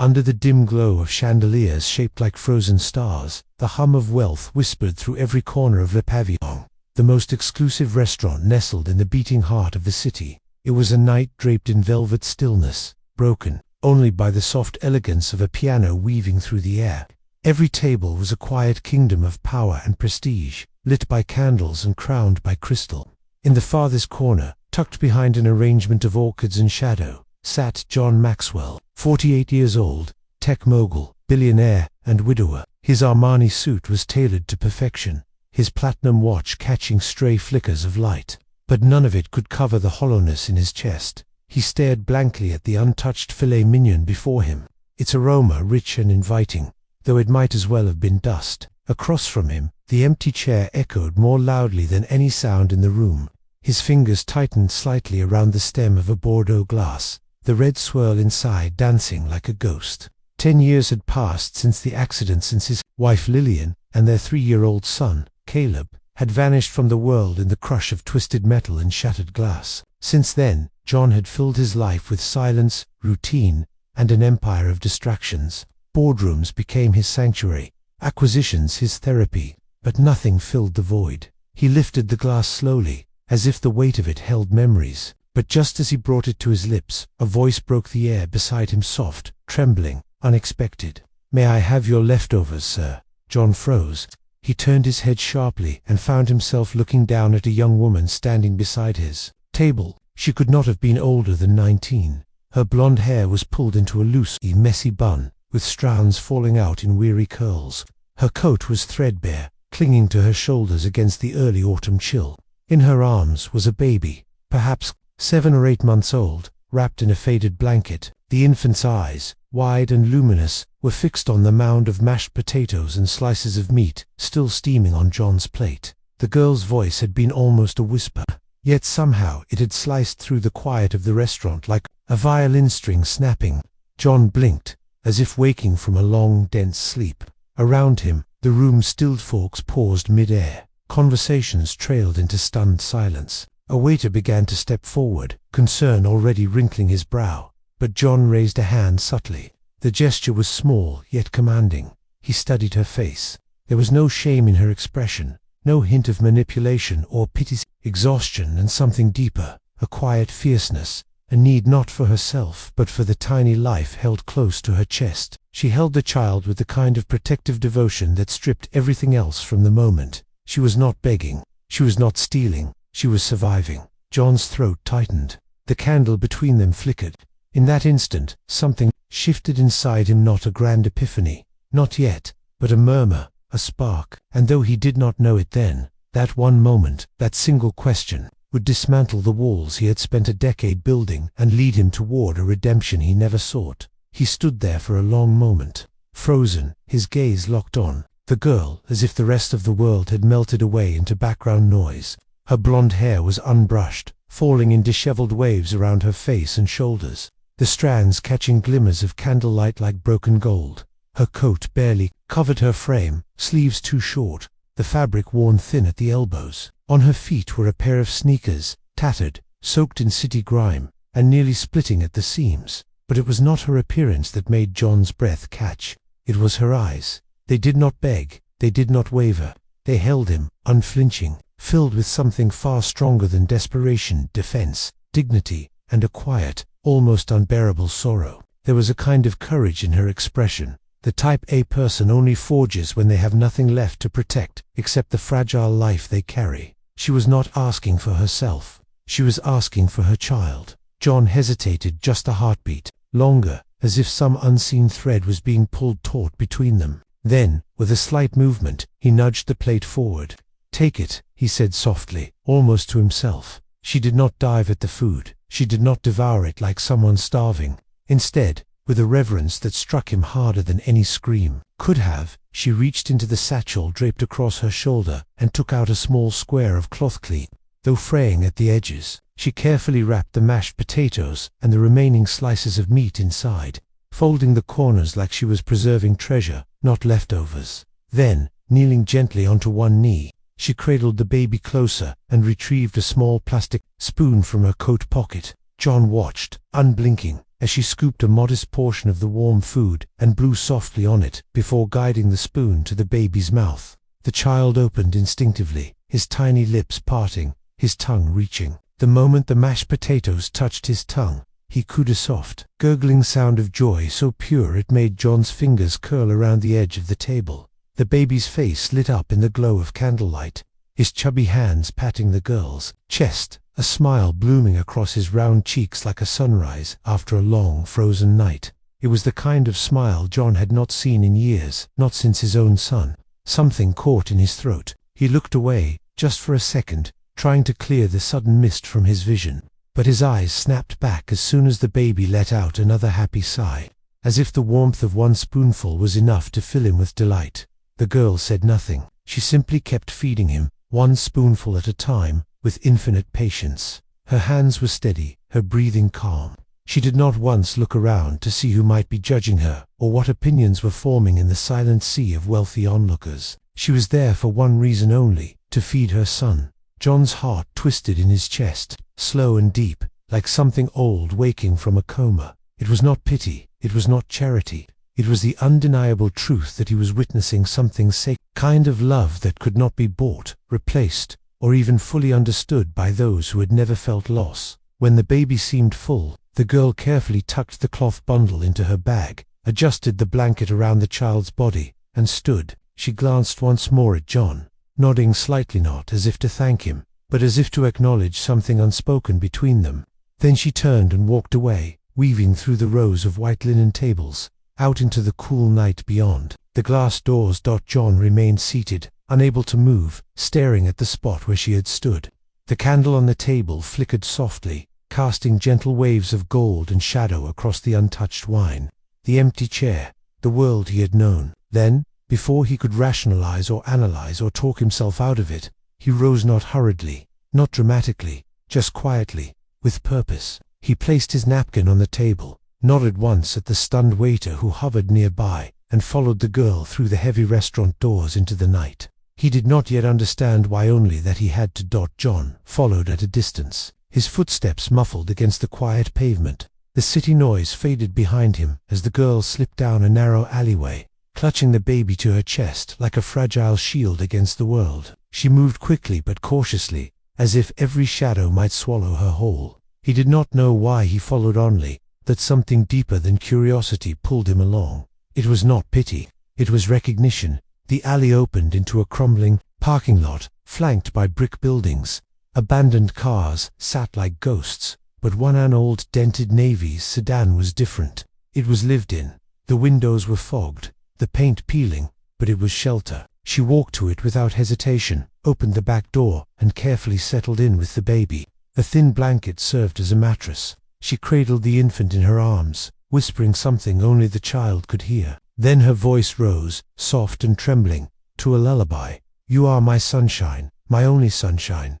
Under the dim glow of chandeliers shaped like frozen stars, the hum of wealth whispered through every corner of Le Pavillon, the most exclusive restaurant nestled in the beating heart of the city. It was a night draped in velvet stillness, broken only by the soft elegance of a piano weaving through the air. Every table was a quiet kingdom of power and prestige, lit by candles and crowned by crystal. In the farthest corner, tucked behind an arrangement of orchids and shadow, sat John Maxwell, 48 years old, tech mogul, billionaire, and widower. His Armani suit was tailored to perfection, his platinum watch catching stray flickers of light. But none of it could cover the hollowness in his chest. He stared blankly at the untouched filet mignon before him, its aroma rich and inviting, though it might as well have been dust. Across from him, the empty chair echoed more loudly than any sound in the room. His fingers tightened slightly around the stem of a Bordeaux glass, the red swirl inside dancing like a ghost. 10 years had passed since the accident, since his wife Lillian and their 3-year-old son, Caleb, had vanished from the world in the crush of twisted metal and shattered glass. Since then, John had filled his life with silence, routine, and an empire of distractions. Boardrooms became his sanctuary, acquisitions his therapy, but nothing filled the void. He lifted the glass slowly, as if the weight of it held memories. But just as he brought it to his lips, a voice broke the air beside him, soft, trembling, unexpected. "May I have your leftovers, sir?" John froze. He turned his head sharply and found himself looking down at a young woman standing beside his table. She could not have been older than 19. Her blonde hair was pulled into a loose, messy bun, with strands falling out in weary curls. Her coat was threadbare, clinging to her shoulders against the early autumn chill. In her arms was a baby, perhaps 7 or 8 months old, wrapped in a faded blanket. The infant's eyes, wide and luminous, were fixed on the mound of mashed potatoes and slices of meat still steaming on John's plate. The girl's voice had been almost a whisper, yet somehow it had sliced through the quiet of the restaurant like a violin string snapping. John blinked, as if waking from a long, dense sleep. Around him, the room stilled. Forks paused mid-air. Conversations trailed into stunned silence. A waiter began to step forward, concern already wrinkling his brow. But John raised a hand subtly. The gesture was small, yet commanding. He studied her face. There was no shame in her expression, no hint of manipulation or pity, exhaustion and something deeper, a quiet fierceness, a need not for herself but for the tiny life held close to her chest. She held the child with the kind of protective devotion that stripped everything else from the moment. She was not begging, she was not stealing, she was surviving. John's throat tightened. The candle between them flickered. In that instant, something shifted inside him, not a grand epiphany, not yet, but a murmur, a spark, and though he did not know it then, that one moment, that single question, would dismantle the walls he had spent a decade building and lead him toward a redemption he never sought. He stood there for a long moment, frozen, his gaze locked on the girl, as if the rest of the world had melted away into background noise. Her blonde hair was unbrushed, falling in disheveled waves around her face and shoulders, the strands catching glimmers of candlelight like broken gold. Her coat barely covered her frame, sleeves too short, the fabric worn thin at the elbows. On her feet were a pair of sneakers, tattered, soaked in city grime, and nearly splitting at the seams. But it was not her appearance that made John's breath catch. It was her eyes. They did not beg, they did not waver. They held him, unflinching, filled with something far stronger than desperation, defense, dignity, and a quiet, almost unbearable sorrow. There was a kind of courage in her expression, the type a person only forges when they have nothing left to protect except the fragile life they carry. She was not asking for herself. She was asking for her child. John hesitated just a heartbeat, longer, as if some unseen thread was being pulled taut between them. Then, with a slight movement, he nudged the plate forward. "Take it," he said softly, almost to himself. She did not dive at the food. She did not devour it like someone starving. Instead, with a reverence that struck him harder than any scream could have, she reached into the satchel draped across her shoulder and took out a small square of cloth clean. Though fraying at the edges, she carefully wrapped the mashed potatoes and the remaining slices of meat inside, folding the corners like she was preserving treasure, not leftovers. Then, kneeling gently onto one knee, she cradled the baby closer and retrieved a small plastic spoon from her coat pocket. John watched, unblinking, as she scooped a modest portion of the warm food and blew softly on it before guiding the spoon to the baby's mouth. The child opened instinctively, his tiny lips parting, his tongue reaching. The moment the mashed potatoes touched his tongue, he cooed a soft, gurgling sound of joy so pure it made John's fingers curl around the edge of the table. The baby's face lit up in the glow of candlelight, his chubby hands patting the girl's chest, a smile blooming across his round cheeks like a sunrise after a long, frozen night. It was the kind of smile John had not seen in years, not since his own son. Something caught in his throat. He looked away, just for a second, trying to clear the sudden mist from his vision. But his eyes snapped back as soon as the baby let out another happy sigh, as if the warmth of one spoonful was enough to fill him with delight. The girl said nothing. She simply kept feeding him, one spoonful at a time, with infinite patience. Her hands were steady, her breathing calm. She did not once look around to see who might be judging her, or what opinions were forming in the silent sea of wealthy onlookers. She was there for one reason only, to feed her son. John's heart twisted in his chest, slow and deep, like something old waking from a coma. It was not pity, it was not charity. It was the undeniable truth that he was witnessing something sacred, kind of love that could not be bought, replaced, or even fully understood by those who had never felt loss. When the baby seemed full, the girl carefully tucked the cloth bundle into her bag, adjusted the blanket around the child's body, and stood. She glanced once more at John, nodding slightly, not as if to thank him, but as if to acknowledge something unspoken between them. Then she turned and walked away, weaving through the rows of white linen tables, out into the cool night beyond. The glass doors. John remained seated, unable to move, staring at the spot where she had stood. The candle on the table flickered softly, casting gentle waves of gold and shadow across the untouched wine. The empty chair, the world he had known. Then, before he could rationalize or analyze or talk himself out of it, he rose, not hurriedly, not dramatically, just quietly, with purpose. He placed his napkin on the table, nodded once at the stunned waiter who hovered nearby, and followed the girl through the heavy restaurant doors into the night. He did not yet understand why, only that he had to. John followed at a distance, his footsteps muffled against the quiet pavement. The city noise faded behind him as the girl slipped down a narrow alleyway, clutching the baby to her chest like a fragile shield against the world. She moved quickly but cautiously, as if every shadow might swallow her whole. He did not know why he followed, only that something deeper than curiosity pulled him along. It was not pity, it was recognition. The alley opened into a crumbling parking lot, flanked by brick buildings. Abandoned cars sat like ghosts, but an old dented Navy's sedan was different. It was lived in. The windows were fogged, the paint peeling, but it was shelter. She walked to it without hesitation, opened the back door, and carefully settled in with the baby. A thin blanket served as a mattress. She cradled the infant in her arms, whispering something only the child could hear. Then her voice rose, soft and trembling, to a lullaby. "You are my sunshine, my only sunshine."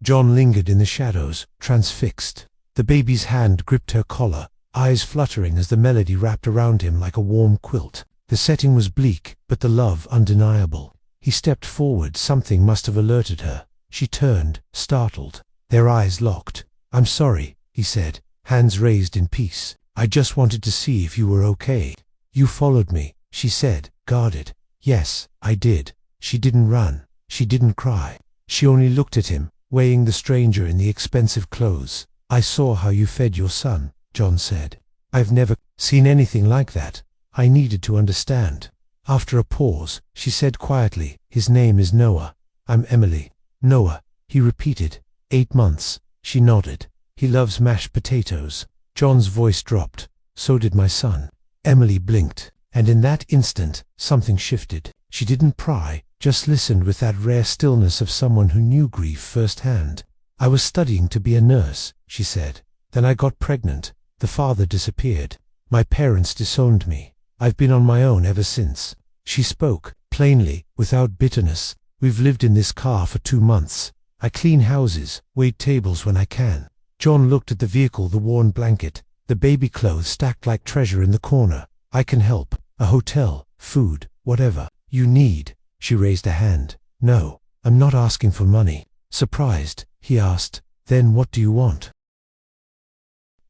John lingered in the shadows, transfixed. The baby's hand gripped her collar, eyes fluttering as the melody wrapped around him like a warm quilt. The setting was bleak, but the love undeniable. He stepped forward. Something must have alerted her. She turned, startled. Their eyes locked. "I'm sorry," he said, hands raised in peace. "I just wanted to see if you were okay." "You followed me," she said, guarded. "Yes, I did." She didn't run. She didn't cry. She only looked at him, weighing the stranger in the expensive clothes. "I saw how you fed your son," John said. "I've never seen anything like that. I needed to understand." After a pause, she said quietly, "His name is Noah." "I'm Emily." "Noah," he repeated. 8 months. She nodded. "He loves mashed potatoes." John's voice dropped. "So did my son." Emily blinked, and in that instant, something shifted. She didn't pry, just listened with that rare stillness of someone who knew grief firsthand. "I was studying to be a nurse," she said. "Then I got pregnant. The father disappeared. My parents disowned me. I've been on my own ever since." She spoke, plainly, without bitterness. "We've lived in this car for 2 months. I clean houses, wait tables when I can." John looked at the vehicle, the worn blanket, the baby clothes stacked like treasure in the corner. "I can help. A hotel, food, whatever you need." She raised a hand. "No, I'm not asking for money." Surprised, he asked, "Then what do you want?"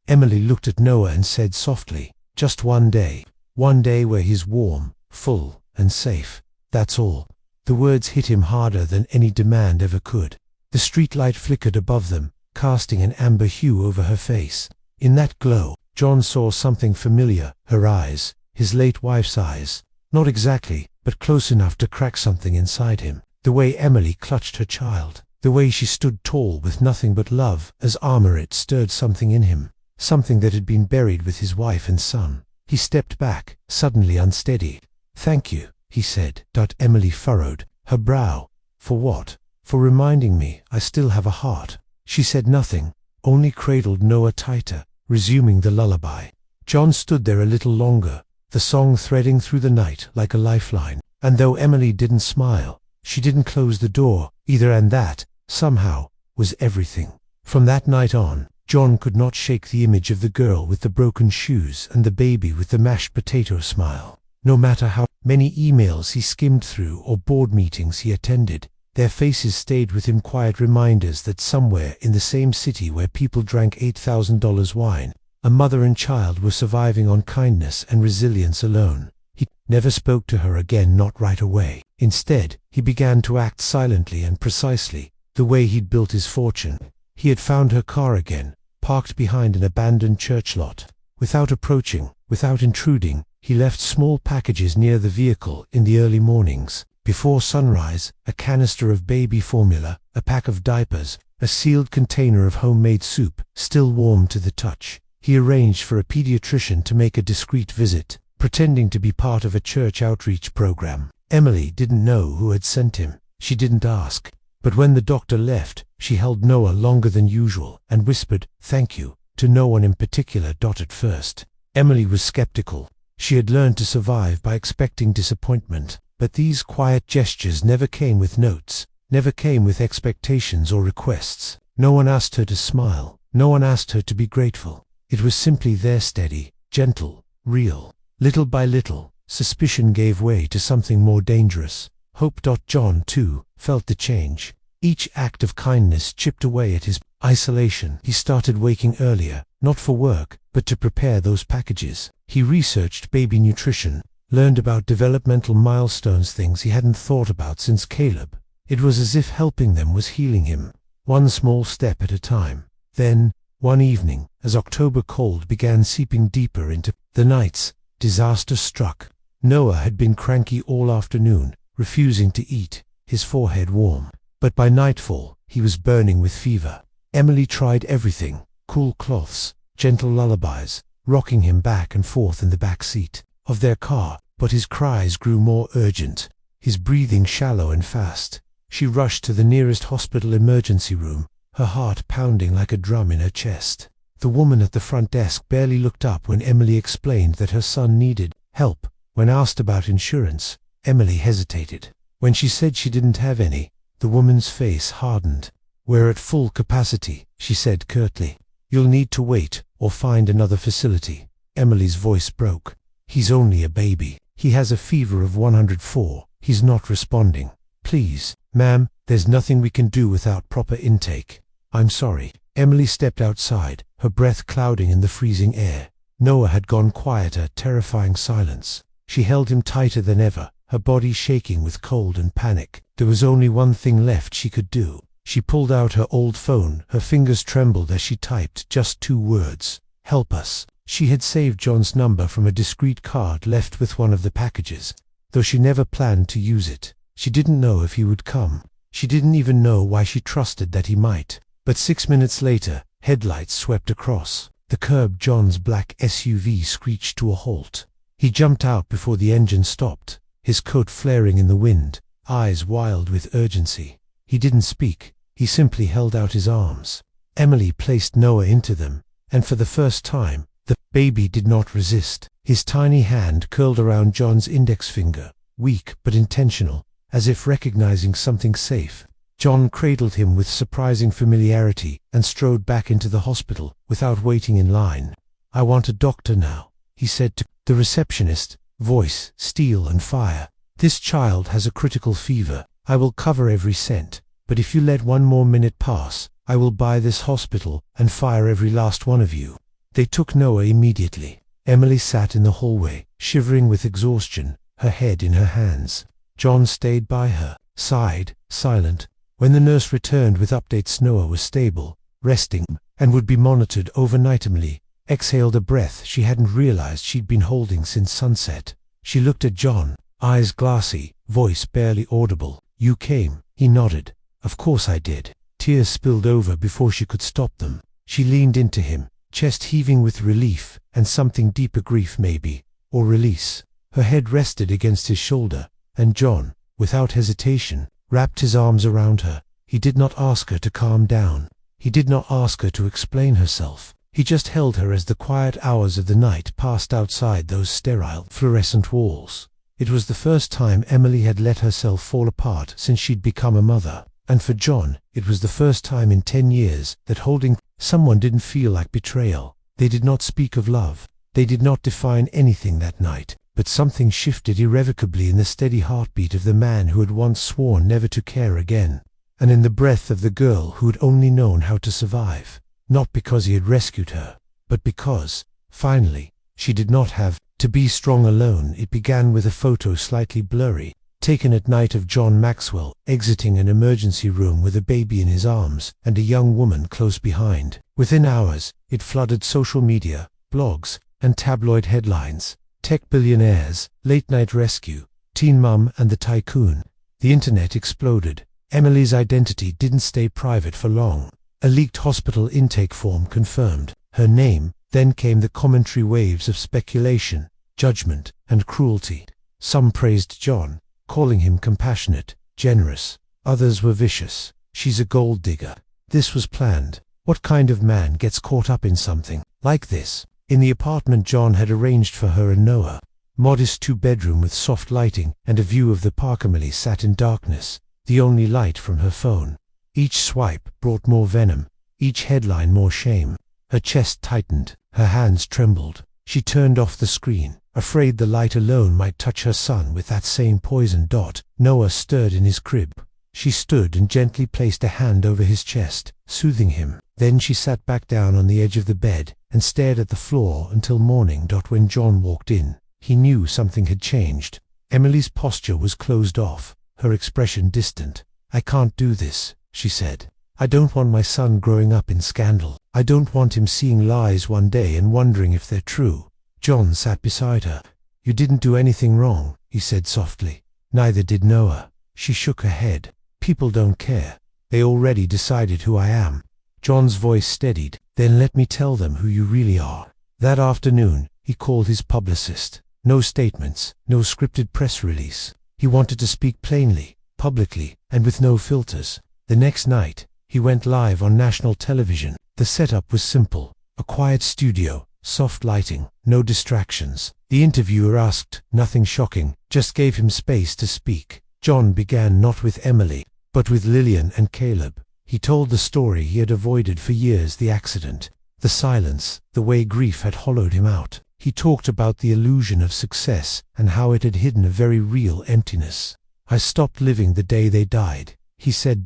Emily looked at Noah and said softly, "Just one day. One day where he's warm, full, and safe. That's all." The words hit him harder than any demand ever could. The streetlight flickered above them, casting an amber hue over her face. In that glow, John saw something familiar, her eyes, his late wife's eyes. Not exactly, but close enough to crack something inside him. The way Emily clutched her child, the way she stood tall with nothing but love as armor, it stirred something in him, something that had been buried with his wife and son. He stepped back, suddenly unsteady. "Thank you," he said. Emily furrowed her brow. "For what?" "For reminding me I still have a heart." She said nothing, only cradled Noah tighter, resuming the lullaby. John stood there a little longer, the song threading through the night like a lifeline. And though Emily didn't smile, she didn't close the door either, and that, somehow, was everything. From that night on, John could not shake the image of the girl with the broken shoes and the baby with the mashed potato smile. No matter how many emails he skimmed through or board meetings he attended, their faces stayed with him, quiet reminders that somewhere in the same city where people drank $8,000 wine, a mother and child were surviving on kindness and resilience alone. He never spoke to her again, not right away. Instead, he began to act silently and precisely, the way he'd built his fortune. He had found her car again, parked behind an abandoned church lot. Without approaching, without intruding, he left small packages near the vehicle in the early mornings. Before sunrise, a canister of baby formula, a pack of diapers, a sealed container of homemade soup, still warm to the touch. He arranged for a pediatrician to make a discreet visit, pretending to be part of a church outreach program. Emily didn't know who had sent him. She didn't ask. But when the doctor left, she held Noah longer than usual and whispered, "Thank you," to no one in particular. At first, Emily was skeptical. She had learned to survive by expecting disappointment. But these quiet gestures never came with notes, never came with expectations or requests. No one asked her to smile. No one asked her to be grateful. It was simply there, steady, gentle, real. Little by little, suspicion gave way to something more dangerous. Hope. John, too, felt the change. Each act of kindness chipped away at his isolation. He started waking earlier, not for work, but to prepare those packages. He researched baby nutrition, learned about developmental milestones, things he hadn't thought about since Caleb. It was as if helping them was healing him, one small step at a time. Then, one evening, as October cold began seeping deeper into the nights, disaster struck. Noah had been cranky all afternoon, refusing to eat, his forehead warm. But by nightfall, he was burning with fever. Emily tried everything: cool cloths, gentle lullabies, rocking him back and forth in the back seat of their car, but his cries grew more urgent, his breathing shallow and fast. She rushed to the nearest hospital emergency room, her heart pounding like a drum in her chest. The woman at the front desk barely looked up when Emily explained that her son needed help. When asked about insurance, Emily hesitated. When she said she didn't have any, the woman's face hardened. "We're at full capacity," she said curtly. "You'll need to wait or find another facility." Emily's voice broke. "He's only a baby. He has a fever of 104. He's not responding. Please, ma'am, there's nothing we can do without proper intake." "I'm sorry." Emily stepped outside, her breath clouding in the freezing air. Noah had gone quieter, terrifying silence. She held him tighter than ever, her body shaking with cold and panic. There was only one thing left she could do. She pulled out her old phone, her fingers trembled as she typed just 2 words: "Help us." She had saved John's number from a discreet card left with one of the packages. Though she never planned to use it, she didn't know if he would come. She didn't even know why she trusted that he might. But 6 minutes later, headlights swept across the curb. John's black SUV screeched to a halt. He jumped out before the engine stopped, his coat flaring in the wind, eyes wild with urgency. He didn't speak, he simply held out his arms. Emily placed Noah into them, and for the first time, the baby did not resist. His tiny hand curled around John's index finger, weak but intentional, as if recognizing something safe. John cradled him with surprising familiarity and strode back into the hospital without waiting in line. "I want a doctor now," he said to the receptionist, voice steel and fire. "This child has a critical fever. I will cover every cent, but if you let one more minute pass, I will buy this hospital and fire every last one of you." They took Noah immediately. Emily sat in the hallway, shivering with exhaustion, her head in her hands. John stayed by her, sighed, silent. When the nurse returned with updates, Noah was stable, resting, and would be monitored overnight. Emily exhaled a breath she hadn't realized she'd been holding since sunset. She looked at John, eyes glassy, voice barely audible. "You came." He nodded. "Of course I did." Tears spilled over before she could stop them. She leaned into him, chest heaving with relief, and something deeper, grief maybe, or release. Her head rested against his shoulder, and John, without hesitation, wrapped his arms around her. He did not ask her to calm down. He did not ask her to explain herself. He just held her as the quiet hours of the night passed outside those sterile, fluorescent walls. It was the first time Emily had let herself fall apart since she'd become a mother. And for John, it was the first time in 10 years that holding someone didn't feel like betrayal. They did not speak of love. They did not define anything that night. But something shifted irrevocably in the steady heartbeat of the man who had once sworn never to care again, and in the breath of the girl who had only known how to survive. Not because he had rescued her, but because, finally, she did not have to be strong alone. It began with a photo, slightly blurry, taken at night, of John Maxwell exiting an emergency room with a baby in his arms and a young woman close behind. Within hours, it flooded social media, blogs, and tabloid headlines. Tech billionaires, late-night rescue, teen mom and the tycoon. The internet exploded. Emily's identity didn't stay private for long. A leaked hospital intake form confirmed her name. Then came the commentary waves of speculation, judgment, and cruelty. Some praised John, calling him compassionate, generous. Others were vicious. "She's a gold digger." This was planned. What kind of man gets caught up in something like this? In the apartment John had arranged for her and Noah, modest 2-bedroom with soft lighting and a view of the park, Emily sat in darkness, the only light from her phone. Each swipe brought more venom, each headline more shame. Her chest tightened, her hands trembled. She turned off the screen, afraid the light alone might touch her son with that same poison dot. Noah stirred in his crib. She stood and gently placed a hand over his chest, soothing him. Then she sat back down on the edge of the bed and stared at the floor until morning. When John walked in, he knew something had changed. Emily's posture was closed off, her expression distant. "I can't do this," she said. "I don't want my son growing up in scandal. I don't want him seeing lies one day and wondering if they're true." John sat beside her. "You didn't do anything wrong," he said softly. "Neither did Noah." She shook her head. "People don't care. They already decided who I am." John's voice steadied. "Then let me tell them who you really are." That afternoon, he called his publicist. No statements, no scripted press release. He wanted to speak plainly, publicly, and with no filters. The next night, he went live on national television. The setup was simple. A quiet studio, soft lighting, no distractions. The interviewer asked nothing shocking, just gave him space to speak. John began not with Emily, but with Lillian and Caleb. He told the story he had avoided for years, the accident, the silence, the way grief had hollowed him out. He talked about the illusion of success and how it had hidden a very real emptiness. "I stopped living the day they died," he said.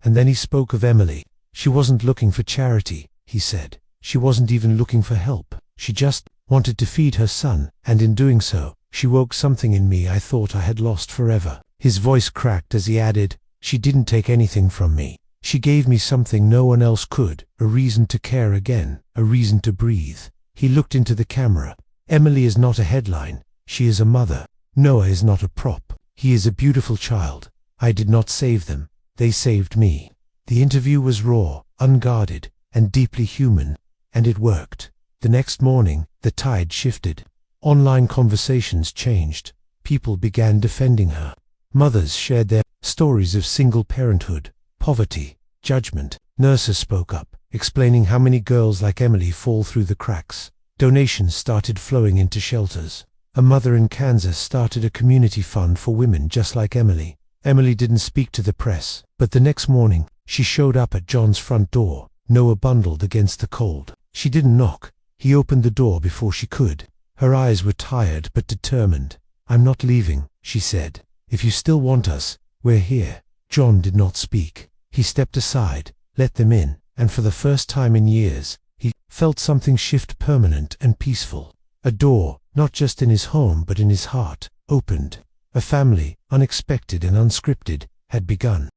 And then he spoke of Emily. "She wasn't looking for charity," he said. "She wasn't even looking for help. She just wanted to feed her son, and in doing so, she woke something in me I thought I had lost forever." His voice cracked as he added, "She didn't take anything from me. She gave me something no one else could, a reason to care again, a reason to breathe." He looked into the camera. "Emily is not a headline. She is a mother. Noah is not a prop. He is a beautiful child. I did not save them. They saved me." The interview was raw, unguarded, and deeply human, and it worked. The next morning, the tide shifted. Online conversations changed. People began defending her. Mothers shared their stories of single parenthood, poverty, judgment. Nurses spoke up, explaining how many girls like Emily fall through the cracks. Donations started flowing into shelters. A mother in Kansas started a community fund for women just like Emily. Emily didn't speak to the press, but the next morning, she showed up at John's front door, Noah bundled against the cold. She didn't knock. He opened the door before she could. Her eyes were tired but determined. "I'm not leaving," she said. "If you still want us, we're here." John did not speak. He stepped aside, let them in, and for the first time in years, he felt something shift, permanent and peaceful. A door, not just in his home but in his heart, opened. A family, unexpected and unscripted, had begun.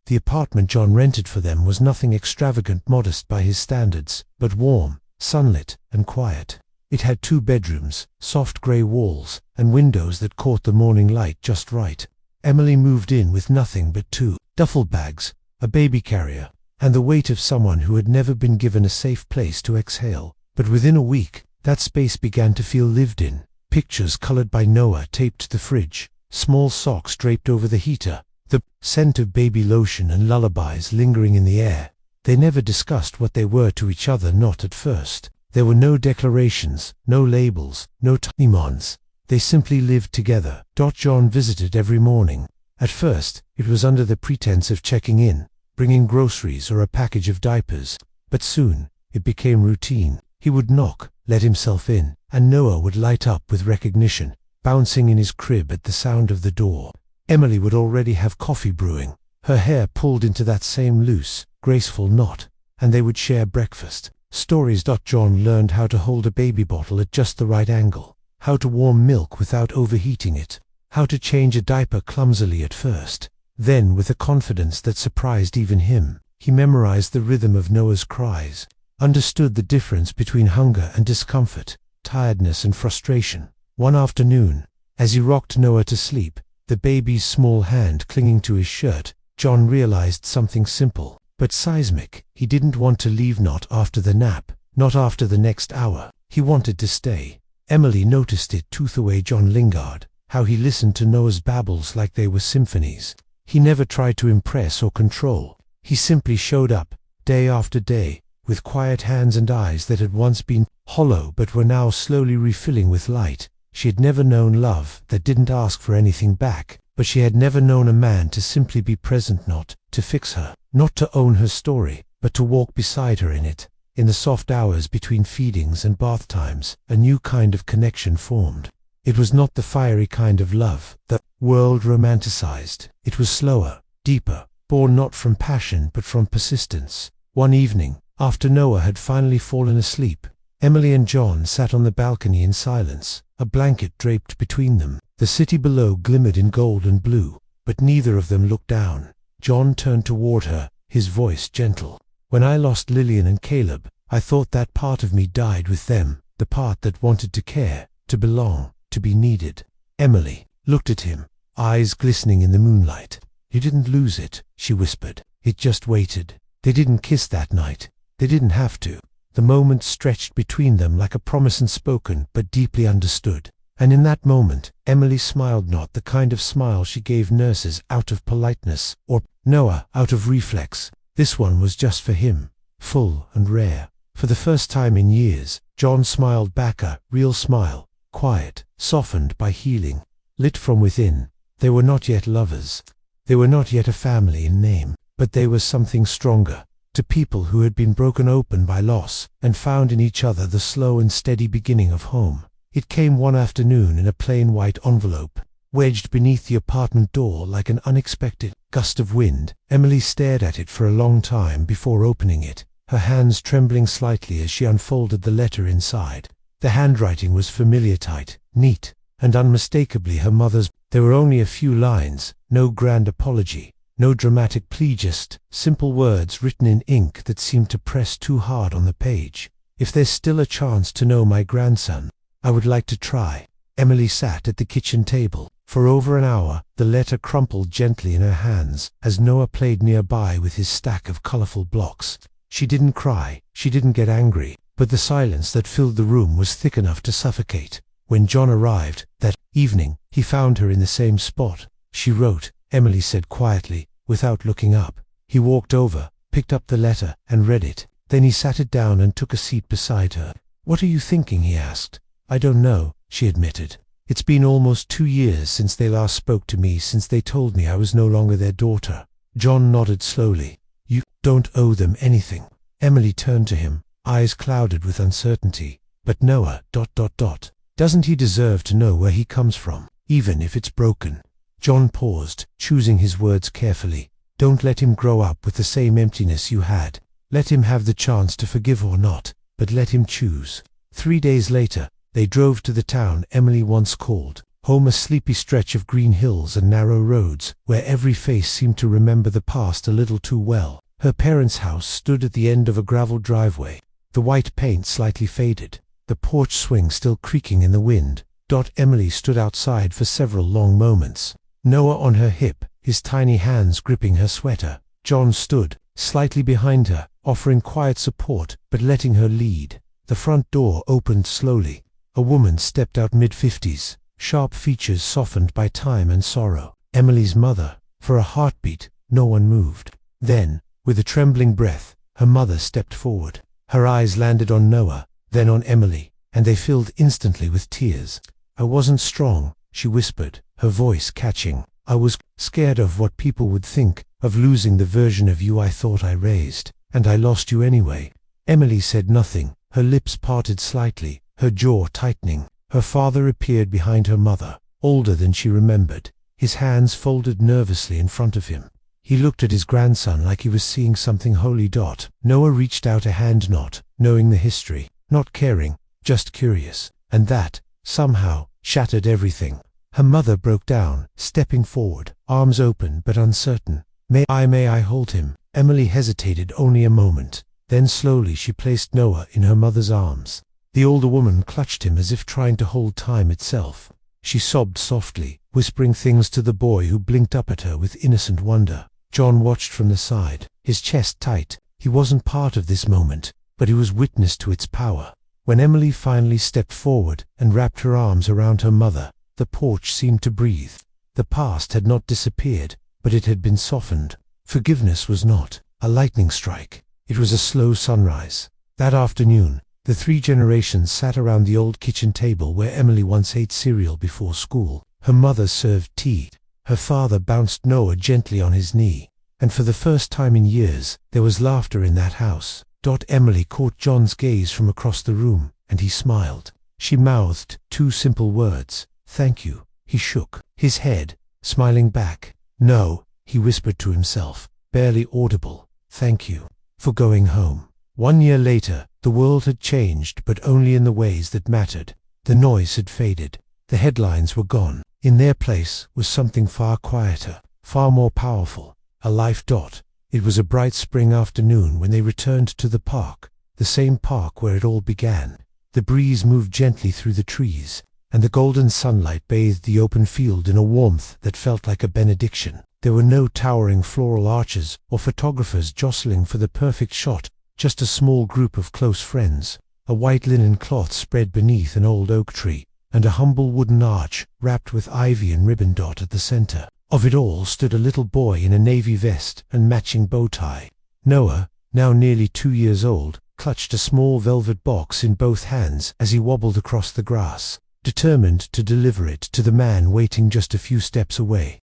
The apartment John rented for them was nothing extravagant, modest by his standards, but warm, sunlit, and quiet. It had 2 bedrooms, soft grey walls, and windows that caught the morning light just right. Emily moved in with nothing but 2 duffel bags, a baby carrier, and the weight of someone who had never been given a safe place to exhale. But within a week, that space began to feel lived in. Pictures colored by Noah taped to the fridge, small socks draped over the heater, the scent of baby lotion and lullabies lingering in the air. They never discussed what they were to each other, not at first. There were no declarations, no labels, no timons. They simply lived together. John visited every morning. At first, it was under the pretense of checking in, bringing groceries or a package of diapers, but soon, it became routine. He would knock, let himself in, and Noah would light up with recognition, bouncing in his crib at the sound of the door. Emily would already have coffee brewing, her hair pulled into that same loose, graceful knot, and they would share breakfast. Stories. John learned how to hold a baby bottle at just the right angle, how to warm milk without overheating it, how to change a diaper clumsily at first. Then, with a confidence that surprised even him, he memorized the rhythm of Noah's cries, understood the difference between hunger and discomfort, tiredness and frustration. One afternoon, as he rocked Noah to sleep, the baby's small hand clinging to his shirt, John realized something simple, but seismic. He didn't want to leave, not after the nap, not after the next hour. He wanted to stay. Emily noticed it. The way John lingered, how he listened to Noah's babbles like they were symphonies. He never tried to impress or control. He simply showed up, day after day, with quiet hands and eyes that had once been hollow but were now slowly refilling with light. She had never known love that didn't ask for anything back, but she had never known a man to simply be present, not to fix her, not to own her story, but to walk beside her in it. In the soft hours between feedings and bath times, a new kind of connection formed. It was not the fiery kind of love the world romanticized. It was slower, deeper, born not from passion but from persistence. One evening, after Noah had finally fallen asleep, Emily and John sat on the balcony in silence, a blanket draped between them. The city below glimmered in gold and blue, but neither of them looked down. John turned toward her, his voice gentle. "When I lost Lillian and Caleb, I thought that part of me died with them, the part that wanted to care, to belong, to be needed." Emily looked at him, eyes glistening in the moonlight. "You didn't lose it," she whispered. "It just waited. They didn't kiss that night. They didn't have to. The moment stretched between them like a promise unspoken but deeply understood. And in that moment, Emily smiled, not the kind of smile she gave nurses out of politeness, or Noah out of reflex. This one was just for him, full and rare. For the first time in years, John smiled back, a real smile, quiet, softened by healing, lit from within. They were not yet lovers. They were not yet a family in name, but they were something stronger. To people who had been broken open by loss and found in each other the slow and steady beginning of home. It came one afternoon in a plain white envelope, wedged beneath the apartment door like an unexpected gust of wind. Emily stared at it for a long time before opening it, her hands trembling slightly as she unfolded the letter inside. The handwriting was familiar, tight, neat, and unmistakably her mother's. There were only a few lines, no grand apology, no dramatic plea, just simple words written in ink that seemed to press too hard on the page. "If there's still a chance to know my grandson, I would like to try." Emily sat at the kitchen table. For over an hour, the letter crumpled gently in her hands as Noah played nearby with his stack of colorful blocks. She didn't cry, she didn't get angry, but the silence that filled the room was thick enough to suffocate. When John arrived, that evening, he found her in the same spot. "She wrote," Emily said quietly, without looking up. He walked over, picked up the letter, and read it. Then he sat it down and took a seat beside her. "What are you thinking?" he asked. "I don't know," she admitted. "It's been almost 2 years since they last spoke to me, since they told me I was no longer their daughter." John nodded slowly. "You don't owe them anything." Emily turned to him, eyes clouded with uncertainty. "But Noah, doesn't he deserve to know where he comes from, even if it's broken?" John paused, choosing his words carefully. "Don't let him grow up with the same emptiness you had. Let him have the chance to forgive or not, but let him choose. 3 days later, they drove to the town Emily once called home, a sleepy stretch of green hills and narrow roads, where every face seemed to remember the past a little too well. Her parents' house stood at the end of a gravel driveway, the white paint slightly faded, the porch swing still creaking in the wind. Emily stood outside for several long moments, Noah on her hip, his tiny hands gripping her sweater. John stood, slightly behind her, offering quiet support, but letting her lead. The front door opened slowly. A woman stepped out, mid-50s, sharp features softened by time and sorrow. Emily's mother. For a heartbeat, no one moved. Then, with a trembling breath, her mother stepped forward. Her eyes landed on Noah, then on Emily, and they filled instantly with tears. "I wasn't strong," she whispered, her voice catching. "I was scared of what people would think, of losing the version of you I thought I raised, and I lost you anyway." Emily said nothing, her lips parted slightly, her jaw tightening. Her father appeared behind her mother, older than she remembered, his hands folded nervously in front of him. He looked at his grandson like he was seeing something holy. Noah reached out a hand, not knowing the history, not caring, just curious, and that, somehow, shattered everything. Her mother broke down, stepping forward, arms open but uncertain. May I hold him?" Emily hesitated only a moment. Then slowly she placed Noah in her mother's arms. The older woman clutched him as if trying to hold time itself. She sobbed softly, whispering things to the boy who blinked up at her with innocent wonder. John watched from the side, his chest tight. He wasn't part of this moment, but he was witness to its power. When Emily finally stepped forward and wrapped her arms around her mother, the porch seemed to breathe. The past had not disappeared, but it had been softened. Forgiveness was not a lightning strike. It was a slow sunrise. That afternoon, the 3 generations sat around the old kitchen table where Emily once ate cereal before school. Her mother served tea. Her father bounced Noah gently on his knee. And for the first time in years, there was laughter in that house. Emily caught John's gaze from across the room, and he smiled. She mouthed 2 simple words, "Thank you." He shook his head, smiling back. "No," he whispered to himself, barely audible, "thank you for going home." 1 year later, the world had changed, but only in the ways that mattered. The noise had faded. The headlines were gone. In their place was something far quieter, far more powerful, a life. It was a bright spring afternoon when they returned to the park, the same park where it all began. The breeze moved gently through the trees, and the golden sunlight bathed the open field in a warmth that felt like a benediction. There were no towering floral arches or photographers jostling for the perfect shot, just a small group of close friends, a white linen cloth spread beneath an old oak tree, and a humble wooden arch wrapped with ivy and ribbon. At the center of it all stood a little boy in a navy vest and matching bow tie. Noah, now nearly 2 years old, clutched a small velvet box in both hands as he wobbled across the grass, determined to deliver it to the man waiting just a few steps away.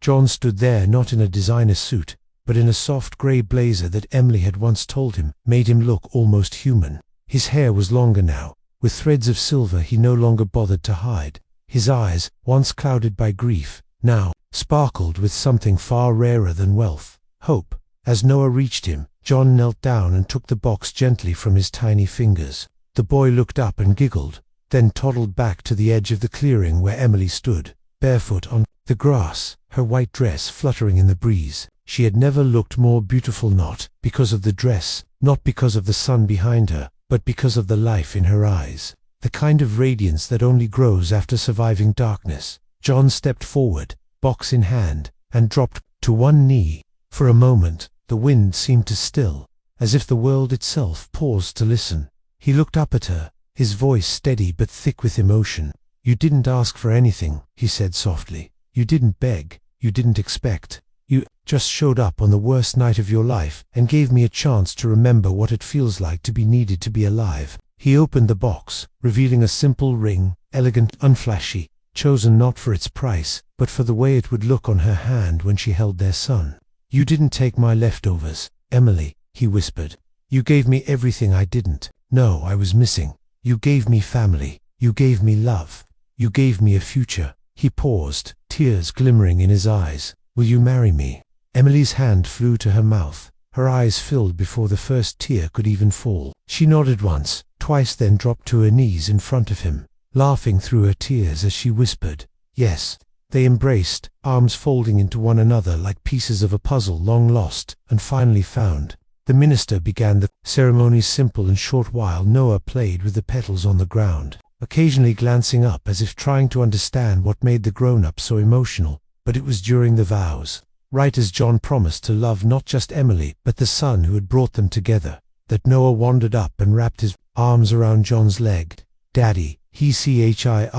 John stood there, not in a designer suit, but in a soft grey blazer that Emily had once told him made him look almost human. His hair was longer now, with threads of silver he no longer bothered to hide. His eyes, once clouded by grief, now sparkled with something far rarer than wealth, hope. As Noah reached him, John knelt down and took the box gently from his tiny fingers. The boy looked up and giggled, then toddled back to the edge of the clearing where Emily stood, barefoot on the grass, her white dress fluttering in the breeze. She had never looked more beautiful, not because of the dress, not because of the sun behind her, but because of the life in her eyes, the kind of radiance that only grows after surviving darkness. John stepped forward, box in hand, and dropped to one knee. For a moment, the wind seemed to still, as if the world itself paused to listen. He looked up at her, his voice steady but thick with emotion. "You didn't ask for anything," he said softly. "You didn't beg, you didn't expect. You just showed up on the worst night of your life and gave me a chance to remember what it feels like to be needed, to be alive." He opened the box, revealing a simple ring, elegant, unflashy, chosen not for its price, but for the way it would look on her hand when she held their son. "You didn't take my leftovers, Emily," he whispered. "You gave me everything I didn't know I was missing. You gave me family. You gave me love. You gave me a future." He paused, tears glimmering in his eyes. "Will you marry me?" Emily's hand flew to her mouth, Her eyes filled before the first tear could even fall. She nodded once, twice, then dropped to her knees in front of him, laughing through her tears as she whispered, "Yes." They embraced, arms folding into one another like pieces of a puzzle long lost and finally found. The minister began the ceremony, simple and short, while Noah played with the petals on the ground, occasionally glancing up as if trying to understand what made the grown-up so emotional. But it was during the vows, right as John promised to love not just Emily but the son who had brought them together, that Noah wandered up and wrapped his arms around John's leg. "Daddy," he chirped.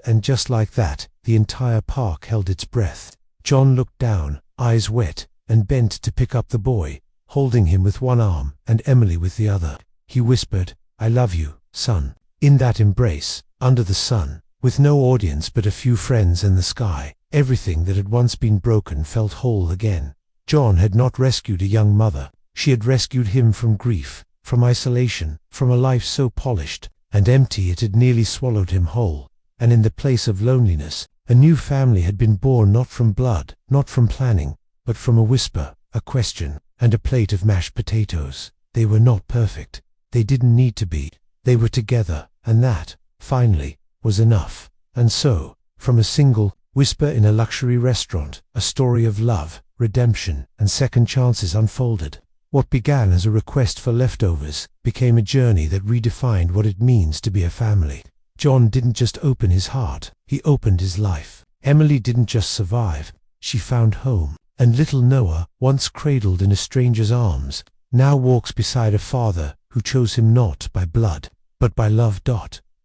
And just like that, the entire park held its breath. John looked down, eyes wet, and bent to pick up the boy, holding him with one arm and Emily with the other. He whispered, "I love you, son." In that embrace, under the sun, with no audience but a few friends and the sky, everything that had once been broken felt whole again. John had not rescued a young mother. She had rescued him from grief, from isolation, from a life so polished and empty it had nearly swallowed him whole. And in the place of loneliness, a new family had been born, not from blood, not from planning, but from a whisper, a question, and a plate of mashed potatoes. They were not perfect. They didn't need to be. They were together, and that, finally, was enough. And so, from a single whisper in a luxury restaurant, a story of love, redemption, and second chances unfolded. What began as a request for leftovers became a journey that redefined what it means to be a family. John didn't just open his heart, he opened his life. Emily didn't just survive, she found home. And little Noah, once cradled in a stranger's arms, now walks beside a father who chose him not by blood, but by love.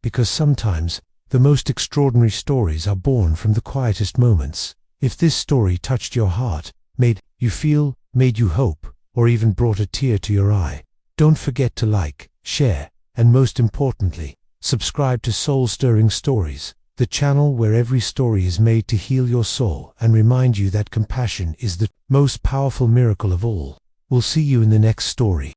Because sometimes, the most extraordinary stories are born from the quietest moments. If this story touched your heart, made you feel, made you hope, or even brought a tear to your eye, don't forget to like, share, and most importantly, subscribe to Soul Stirring Stories, the channel where every story is made to heal your soul and remind you that compassion is the most powerful miracle of all. We'll see you in the next story.